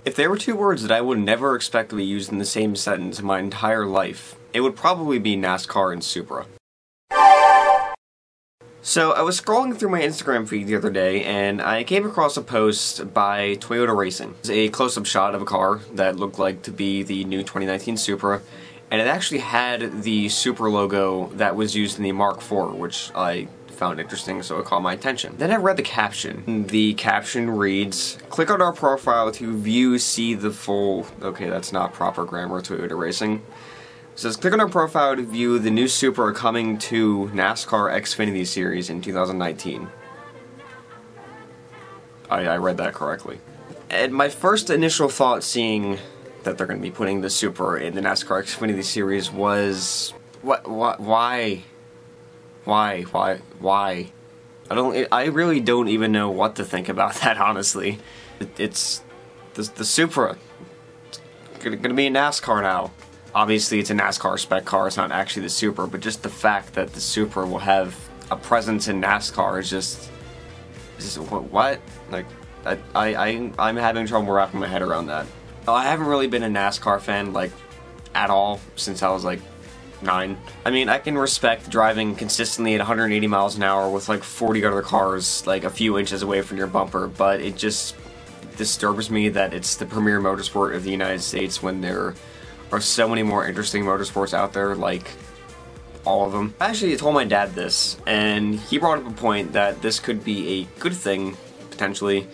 If there were two words that I would never expect to be used in the same sentence in my entire life, it would probably be NASCAR and Supra. So, I was scrolling through my Instagram feed the other day, and I came across a post by Toyota Racing. It was a close-up shot of a car that looked like to be the new 2019 Supra, and it actually had the Supra logo that was used in the Mark IV, which I found interesting, so it caught my attention. Then I read the caption. The caption reads, "Click on our profile to view, see the full..." Okay, that's not proper grammar, Toyota Racing. It says, "Click on our profile to view the new Supra coming to NASCAR Xfinity Series in 2019. I read that correctly. And my first initial thought seeing that they're going to be putting the Supra in the NASCAR Xfinity Series was, why? I really don't even know what to think about that, honestly. It's the Supra. It's gonna be a NASCAR now. Obviously, it's a NASCAR spec car, it's not actually the Supra, but just the fact that the Supra will have a presence in NASCAR is just what? Like, I'm having trouble wrapping my head around that. I haven't really been a NASCAR fan, like, at all since I was, like, 9. I mean, I can respect driving consistently at 180 miles an hour with, like, 40 other cars, like, a few inches away from your bumper, but it just disturbs me that it's the premier motorsport of the United States when there are so many more interesting motorsports out there, like all of them. Actually, I told my dad this, and he brought up a point that this could be a good thing, potentially,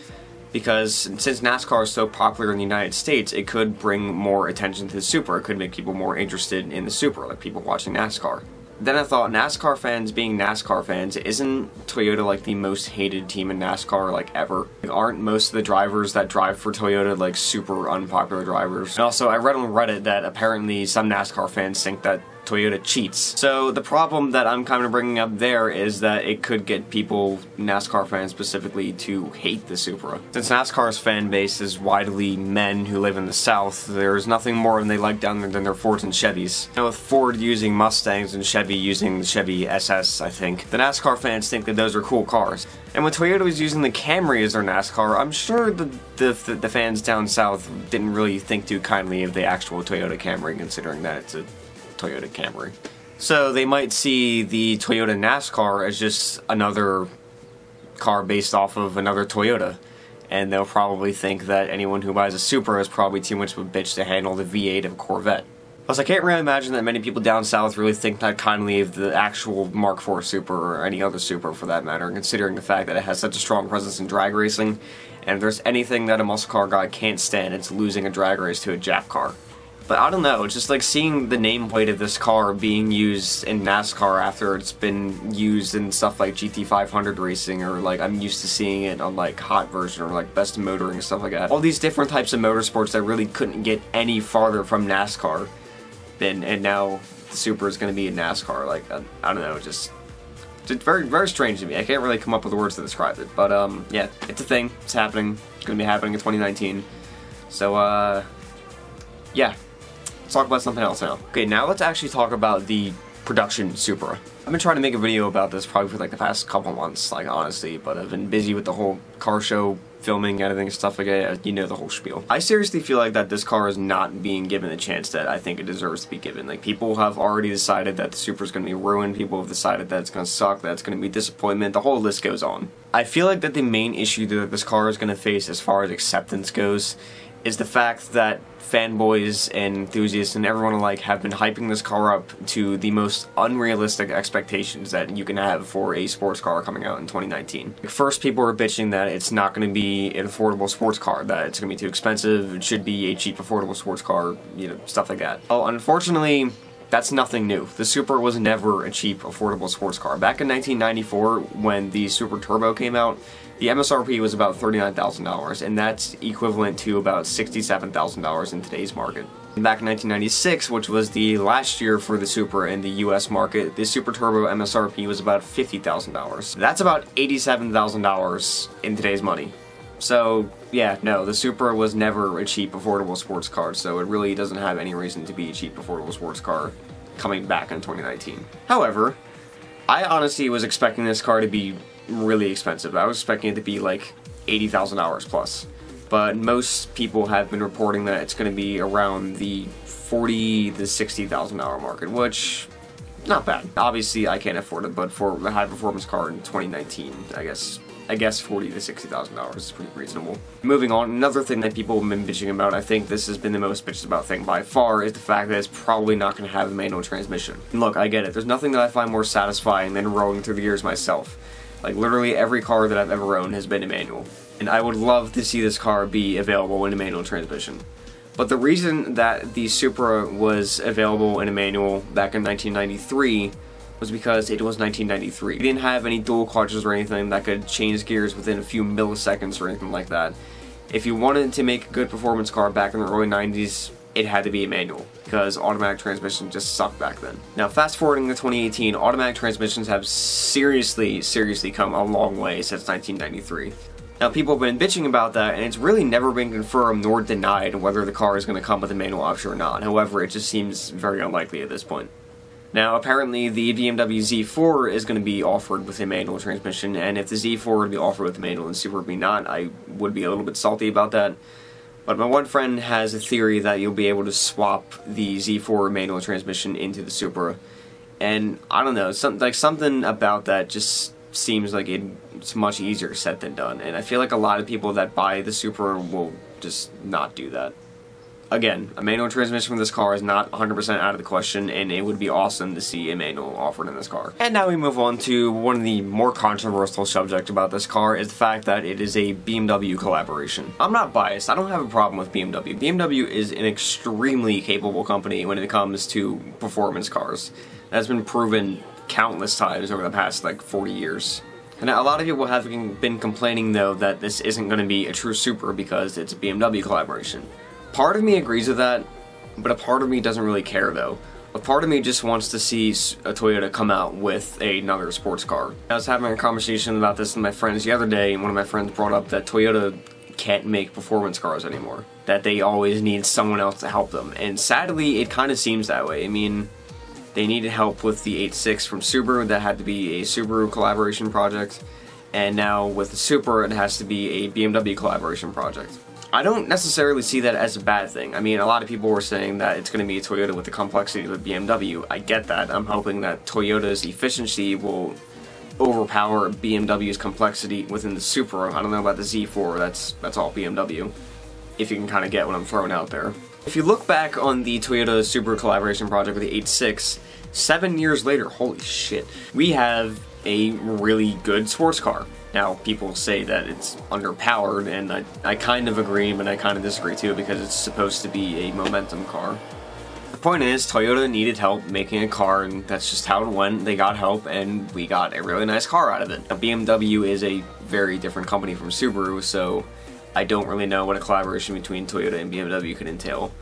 because since NASCAR is so popular in the United States, it could bring more attention to the Supra. It could make people more interested in the Supra, like people watching NASCAR. Then I thought, NASCAR fans being NASCAR fans, isn't Toyota like the most hated team in NASCAR, like, ever? Like, aren't most of the drivers that drive for Toyota, like, super unpopular drivers? And also, I read on Reddit that apparently some NASCAR fans think that Toyota cheats. So the problem that I'm kind of bringing up there is that it could get people, NASCAR fans specifically, to hate the Supra. Since NASCAR's fan base is widely men who live in the South, there's nothing more they like down there than their Fords and Chevys. And with Ford using Mustangs and Chevy using the Chevy SS, I think, the NASCAR fans think that those are cool cars. And when Toyota was using the Camry as their NASCAR, I'm sure the fans down south didn't really think too kindly of the actual Toyota Camry, considering that it's a Toyota Camry. So they might see the Toyota NASCAR as just another car based off of another Toyota, and they'll probably think that anyone who buys a Supra is probably too much of a bitch to handle the V8 of a Corvette. Plus, I can't really imagine that many people down south really think that kindly of the actual Mark IV Supra, or any other Supra for that matter, considering the fact that it has such a strong presence in drag racing, and if there's anything that a muscle car guy can't stand, it's losing a drag race to a Jap car. But I don't know, just like seeing the nameplate of this car being used in NASCAR after it's been used in stuff like GT500 racing, or like I'm used to seeing it on like Hot Version or like Best of Motoring and stuff like that. All these different types of motorsports that really couldn't get any farther from NASCAR, and now the Supra is going to be in NASCAR. Like, I don't know, just very, very strange to me. I can't really come up with the words to describe it. But yeah, it's a thing. It's happening. It's going to be happening in 2019. So yeah. Let's talk about something else now. Okay, now let's actually talk about the production Supra. I've been trying to make a video about this probably for like the past couple months, like, honestly, but I've been busy with the whole car show, filming, editing, stuff like that, you know, the whole spiel. I seriously feel like that this car is not being given the chance that I think it deserves to be given. Like, people have already decided that the Supra is going to be ruined, people have decided that it's going to suck, that it's going to be disappointment, the whole list goes on. I feel like that the main issue that this car is going to face as far as acceptance goes is the fact that fanboys and enthusiasts and everyone alike have been hyping this car up to the most unrealistic expectations that you can have for a sports car coming out in 2019. First, people were bitching that it's not going to be an affordable sports car, that it's going to be too expensive, it should be a cheap, affordable sports car, you know, stuff like that. Well, unfortunately, that's nothing new. The Supra was never a cheap, affordable sports car. Back in 1994, when the Supra Turbo came out, the MSRP was about $39,000, and that's equivalent to about $67,000 in today's market. And back in 1996, which was the last year for the Supra in the US market, the Supra Turbo MSRP was about $50,000. That's about $87,000 in today's money. So, yeah, no, the Supra was never a cheap, affordable sports car, so it really doesn't have any reason to be a cheap, affordable sports car coming back in 2019. However, I honestly was expecting this car to be really expensive. I was expecting it to be like $80,000 plus. but most people have been reporting that it's going to be around the $40,000 to $60,000 market, which not bad. Obviously, I can't afford it, but for a high-performance car in 2019, I guess $40,000 to $60,000 is pretty reasonable. Moving on, another thing that people have been bitching about, I think this has been the most bitched about thing by far, is the fact that it's probably not going to have a manual transmission. And look, I get it. There's nothing that I find more satisfying than rolling through the years myself. Like, literally every car that I've ever owned has been a manual. And I would love to see this car be available in a manual transmission. But the reason that the Supra was available in a manual back in 1993 was because it was 1993. It didn't have any dual clutches or anything that could change gears within a few milliseconds or anything like that. If you wanted to make a good performance car back in the early 90s, it had to be a manual, because automatic transmission just sucked back then. Now, fast forwarding to 2018, automatic transmissions have seriously come a long way since 1993. Now, people have been bitching about that, and it's really never been confirmed nor denied whether the car is going to come with a manual option or not. However, it just seems very unlikely at this point. Now, apparently, the BMW Z4 is going to be offered with a manual transmission, and if the Z4 were to be offered with a manual and Supra would be not, I would be a little bit salty about that. But my one friend has a theory that you'll be able to swap the Z4 manual transmission into the Supra, and I don't know, something about that just seems like it's much easier said than done, and I feel like a lot of people that buy the Supra will just not do that. Again, a manual transmission from this car is not 100% out of the question, and it would be awesome to see a manual offered in this car. And now we move on to one of the more controversial subjects about this car, is the fact that it is a BMW collaboration. I'm not biased, I don't have a problem with BMW. BMW is an extremely capable company when it comes to performance cars. That's been proven countless times over the past, like, 40 years. And a lot of people have been complaining, though, that this isn't going to be a true Supra because it's a BMW collaboration. Part of me agrees with that, but a part of me doesn't really care, though. A part of me just wants to see a Toyota come out with another sports car. I was having a conversation about this with my friends the other day, and one of my friends brought up that Toyota can't make performance cars anymore. That they always need someone else to help them. And sadly, it kind of seems that way. I mean, they needed help with the 8.6 from Subaru. That had to be a Subaru collaboration project. And now with the Supra, it has to be a BMW collaboration project. I don't necessarily see that as a bad thing. I mean, a lot of people were saying that it's going to be a Toyota with the complexity of a BMW. I get that. I'm hoping that Toyota's efficiency will overpower BMW's complexity within the Supra. I don't know about the Z4, that's all BMW. If you can kind of get what I'm throwing out there. If you look back on the Toyota Subaru collaboration project with the 8.6, 7 years later, holy shit, we have a really good sports car. Now, people say that it's underpowered, and I kind of agree, but I kind of disagree too, because it's supposed to be a momentum car. The point is, Toyota needed help making a car, and that's just how it went. They got help, and we got a really nice car out of it. Now, BMW is a very different company from Subaru, so I don't really know what a collaboration between Toyota and BMW could entail.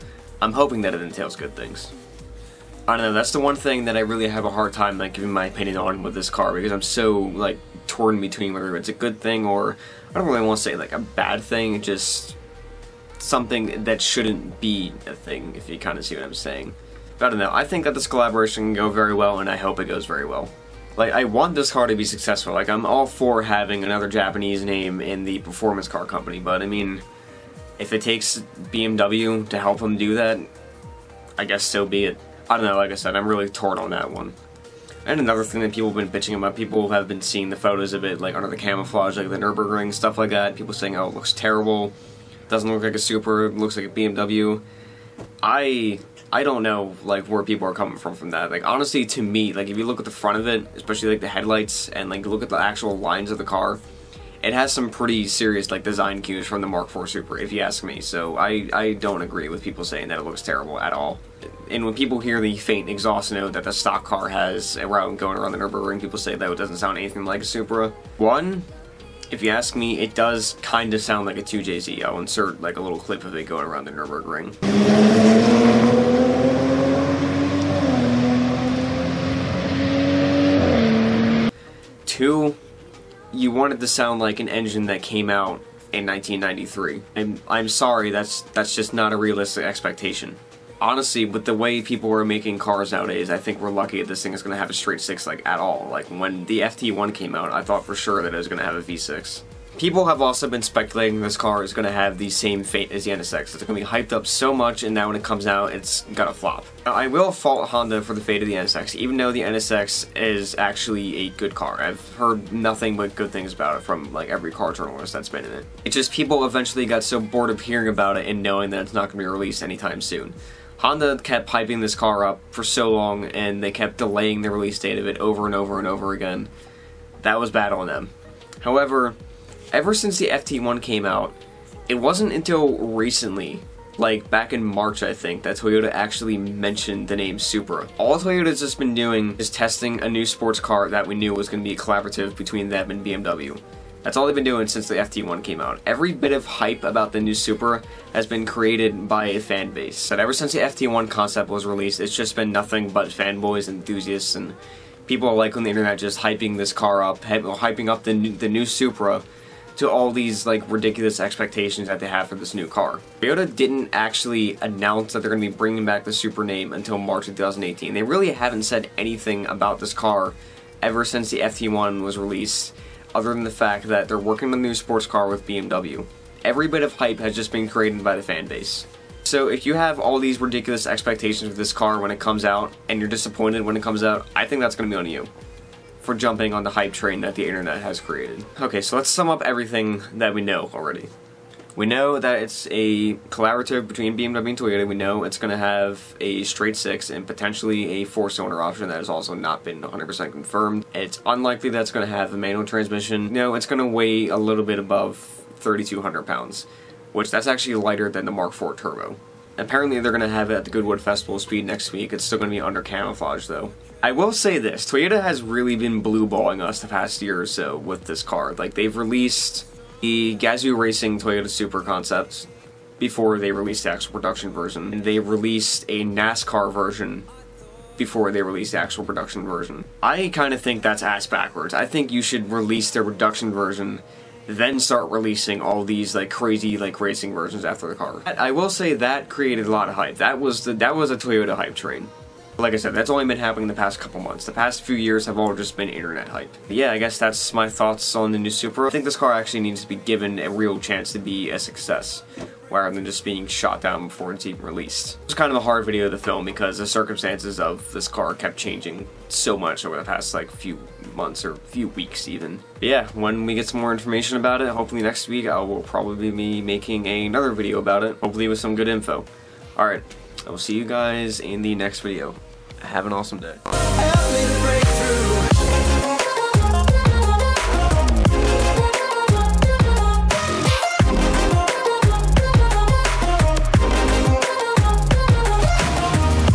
I'm hoping that it entails good things. I don't know, that's the one thing that I really have a hard time, like, giving my opinion on with this car, because I'm so, like, torn between whether it's a good thing or, I don't really want to say, like, a bad thing, just something that shouldn't be a thing, if you kind of see what I'm saying. But I don't know, I think that this collaboration can go very well, and I hope it goes very well. Like, I want this car to be successful. Like, I'm all for having another Japanese name in the performance car company, but, I mean, if it takes BMW to help them do that, I guess so be it. I don't know, like I said, I'm really torn on that one. And another thing that people have been bitching about, people have been seeing the photos of it, like, under the camouflage, like the Nürburgring, stuff like that. People saying, oh, it looks terrible, doesn't look like a Supra, it looks like a BMW. I don't know, like, where people are coming from that. Like, honestly, to me, like, if you look at the front of it, especially, like, the headlights, and, like, look at the actual lines of the car, it has some pretty serious, like, design cues from the Mark IV Supra, if you ask me. So I don't agree with people saying that it looks terrible at all. And when people hear the faint exhaust note that the stock car has going around the Nürburgring, people say that it doesn't sound anything like a Supra. One, if you ask me, it does kind of sound like a 2JZ. I'll insert, like, a little clip of it going around the Nürburgring. Two, you want it to sound like an engine that came out in 1993. And I'm sorry, that's just not a realistic expectation. Honestly, with the way people are making cars nowadays, I think we're lucky that this thing is going to have a straight 6, like, at all. Like, when the FT1 came out, I thought for sure that it was going to have a V6. People have also been speculating this car is going to have the same fate as the NSX. It's going to be hyped up so much, and now when it comes out, it's gonna flop. Now, I will fault Honda for the fate of the NSX, even though the NSX is actually a good car. I've heard nothing but good things about it from like every car journalist that's been in it. It's just people eventually got so bored of hearing about it and knowing that it's not going to be released anytime soon. Honda kept hyping this car up for so long, and they kept delaying the release date of it over and over and over again. That was bad on them. However, ever since the FT1 came out, it wasn't until recently, like back in March I think, that Toyota actually mentioned the name Supra. All Toyota's just been doing is testing a new sports car that we knew was going to be collaborative between them and BMW. That's all they've been doing since the FT1 came out. Every bit of hype about the new Supra has been created by a fan base. And ever since the FT1 concept was released, it's just been nothing but fanboys, enthusiasts, and people like on the internet just hyping this car up, hyping up the new Supra to all these like ridiculous expectations that they have for this new car. Toyota didn't actually announce that they're going to be bringing back the Supra name until March of 2018. They really haven't said anything about this car ever since the FT1 was released, other than the fact that they're working on a new sports car with BMW. Every bit of hype has just been created by the fan base. So if you have all these ridiculous expectations of this car when it comes out, and you're disappointed when it comes out, I think that's going to be on you for jumping on the hype train that the internet has created. Okay, so let's sum up everything that we know already. We know that it's a collaborative between BMW and Toyota. We know it's going to have a straight six and potentially a 4-cylinder option that has also not been 100% confirmed. It's unlikely that it's going to have a manual transmission. No, it's going to weigh a little bit above 3,200 pounds, which that's actually lighter than the Mark IV Turbo. Apparently they're going to have it at the Goodwood Festival Speed next week. It's still going to be under camouflage though. I will say this, Toyota has really been blue-balling us the past year or so with this car. Like, they've released the Gazoo Racing Toyota Supra concept before they released the actual production version, and they released a NASCAR version before they released the actual production version. I kind of think that's ass backwards. I think you should release the production version, then start releasing all these like crazy like racing versions after the car. I will say that created a lot of hype. That was a Toyota hype train. Like I said, that's only been happening the past couple months. The past few years have all just been internet hype. But yeah, I guess that's my thoughts on the new Supra. I think this car actually needs to be given a real chance to be a success, rather than just being shot down before it's even released. It was kind of a hard video to film because the circumstances of this car kept changing so much over the past like few months or few weeks even. But yeah, when we get some more information about it, hopefully next week I will probably be making another video about it, hopefully with some good info. Alright, I will see you guys in the next video. Have an awesome day.